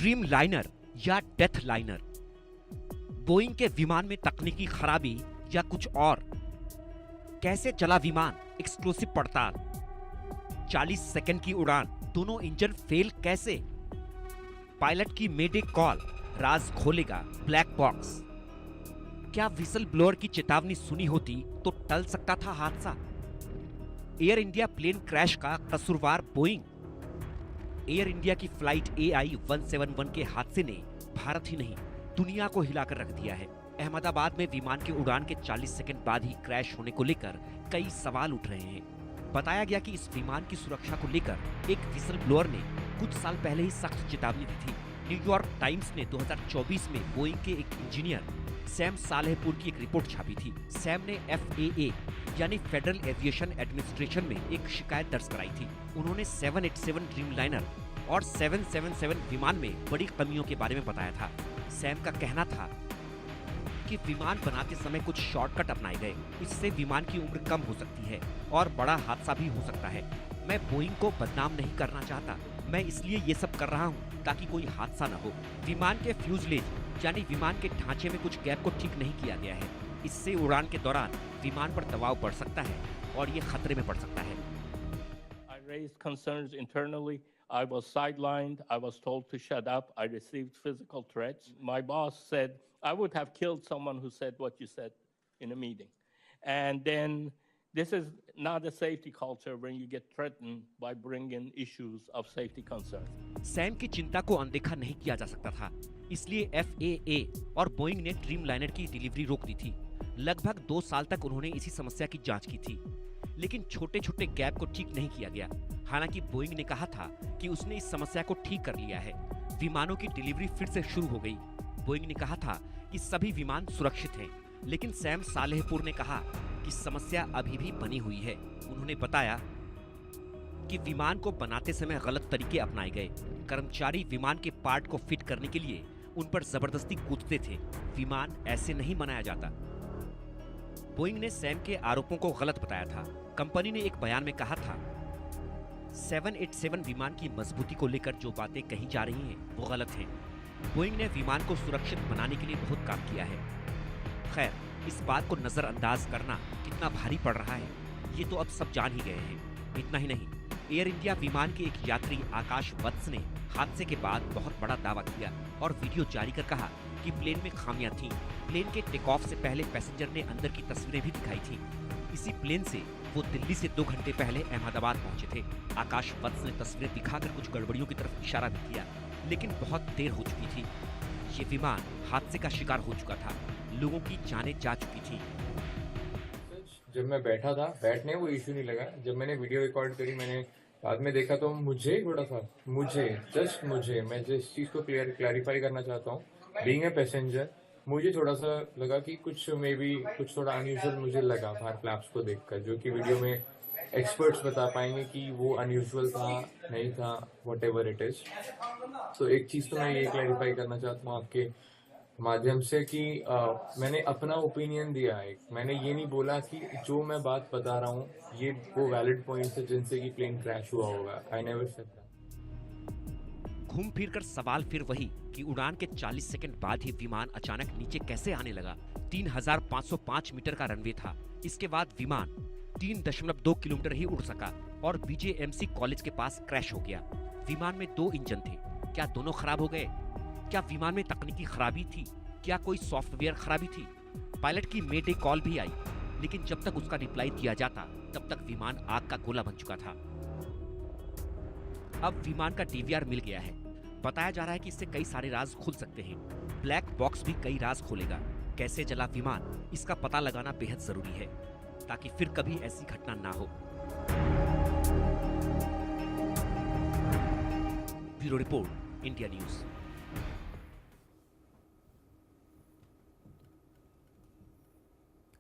Dream liner या death liner, Boeing के विमान में तकनीकी खराबी या कुछ और, कैसे चला विमान, एक्सक्लूसिव पड़ताल। 40 सेकंड की उड़ान, दोनों इंजन फेल कैसे, पायलट की मेडे कॉल, राज खोलेगा ब्लैक बॉक्स। क्या विसल ब्लोअर की चेतावनी सुनी होती तो टल सकता था हादसा। एयर इंडिया प्लेन क्रैश का कसूरवार बोइंग। एयर इंडिया की फ्लाइट AI-171 के हादसे ने भारत ही नहीं दुनिया को हिलाकर रख दिया है। अहमदाबाद में विमान की उड़ान के 40 सेकंड बाद ही क्रैश होने को लेकर कई सवाल उठ रहे हैं। बताया गया कि इस विमान की सुरक्षा को लेकर एक विसल ब्लोअर ने कुछ साल पहले ही सख्त चेतावनी दी थी। न्यूयॉर्क टाइम्स ने 2024 में बोइंग के एक इंजीनियर सैम सालेहपुर की एक रिपोर्ट छापी थी। सैम ने FAA यानी फेडरल एविएशन एडमिनिस्ट्रेशन में एक शिकायत दर्ज कराई थी। उन्होंने 787 ड्रीमलाइनर और 777 विमान में बड़ी कमियों के बारे में बताया था। सैम का कहना था कि विमान बनाते समय कुछ शॉर्टकट अपनाए गए, इससे विमान की उम्र कम हो सकती है और बड़ा हादसा भी हो सकता है। मैं बोइंग को बदनाम नहीं करना चाहता, मैं इसलिए ये सब कर रहा हूँ ताकि कोई हादसा न हो। विमान के फ्यूजलेज यानी विमान के ढांचे में कुछ गैप को ठीक नहीं किया गया है। इससे उड़ान के दौरान विमान पर दबाव बढ़ सकता है और ये खतरे में पड़ सकता है। I raised concerns internally. I was sidelined. I was told to shut up. I received physical threats. My boss said I would have killed someone who said what you said in a meeting. And then this is not a safety culture when you get threatened by bringing issues of safety concerns. Sam की चिंता को अनदेखा नहीं किया जा सकता था, इसलिए FAA और बोइंग ने ड्रीमलाइनर की डिलीवरी रोक दी थी। लगभग 2 साल तक उन्होंने इसी समस्या की जांच की थी, लेकिन छोटे छोटे गैप को ठीक नहीं किया गया। हालांकि बोइंग ने कहा था कि उसने इस समस्या को ठीक कर लिया है। विमानों की डिलीवरी फिर से शुरू हो गई। बोइंग ने कहा था कि सभी विमान सुरक्षित हैं, लेकिन सैम सालेहपुर ने कहा कि समस्या अभी भी बनी हुई है। उन्होंने बताया कि विमान को बनाते समय गलत तरीके अपनाए गए। कर्मचारी विमान के पार्ट को फिट करने के लिए उन पर जबरदस्ती कूदते थे। विमान ऐसे नहीं बनाया जाता। बोइंग ने सैम के आरोपों को गलत बताया था। कंपनी ने एक बयान में कहा था 787 विमान की मजबूती को लेकर जो बातें कही जा रही हैं वो गलत हैं। बोइंग ने विमान को सुरक्षित बनाने के लिए बहुत काम किया है। खैर, इस बात को नजरअंदाज करना कितना भारी पड़ रहा है ये तो अब सब जान ही गए हैं। इतना ही नहीं, एयर इंडिया विमान के एक यात्री आकाश वत्स ने हादसे के बाद बहुत बड़ा दावा किया और वीडियो जारी कर कहा कि प्लेन में खामियां थीं। प्लेन के टेक ऑफ से पहले पैसेंजर ने अंदर की तस्वीरें भी दिखाई थी। इसी प्लेन से वो दिल्ली से 2 घंटे पहले अहमदाबाद पहुंचे थे। आकाश वत्स ने तस्वीरें दिखाकर कुछ गड़बड़ियों की तरफ इशारा भी किया, लेकिन बहुत देर हो चुकी थी। ये विमान हादसे का शिकार हो चुका था, लोगों की जानें जा चुकी थी। जब मैं बैठा था, बैठने वो इश्यू नहीं लगा। जब मैंने वीडियो रिकॉर्ड करी, मैंने बाद में देखा तो मैं जिस चीज को क्लैरिफाई करना चाहता हूँ, बीइंग ए पैसेंजर, मुझे थोड़ा सा लगा कि कुछ थोड़ा अनयूजुअल मुझे लगा बाहर फ्लैप्स को देखकर, जो कि वीडियो में एक्सपर्ट्स बता पाएंगे कि वो अनयूजुअल था नहीं था, वट एवर इट इज। तो एक चीज तो मैं ये क्लैरिफाई करना चाहता हूँ आपके माध्यम से कि मैंने अपना ओपिनियन दिया है। मैंने ये नहीं बोला कि जो मैं बात बता रहा हूँ ये वो वैलिड पॉइंट्स है जिनसे कि प्लेन क्रैश हुआ होगा। I never said that. घूम फिर कर सवाल फिर वही कि उड़ान के 40 सेकंड बाद ही विमान अचानक नीचे कैसे आने लगा। 3505 मीटर का रनवे था। इसके बाद विमान 3.2 किलोमीटर ही उड़ सका और BJMC कॉलेज के पास क्रैश हो गया। विमान में 2 इंजन थे। क्या दोनों खराब हो गए? क्या विमान में तकनीकी खराबी थी? क्या कोई सॉफ्टवेयर खराबी थी? पायलट की मेडे कॉल भी आई, लेकिन जब तक उसका रिप्लाई दिया जाता तब तक विमान आग का गोला बन चुका था। अब विमान का DVR मिल गया है। बताया जा रहा है कि इससे कई सारे राज खुल सकते हैं। ब्लैक बॉक्स भी कई राज खोलेगा। कैसे जला विमान, इसका पता लगाना बेहद जरूरी है ताकि फिर कभी ऐसी घटना ना हो। Bureau report, India news.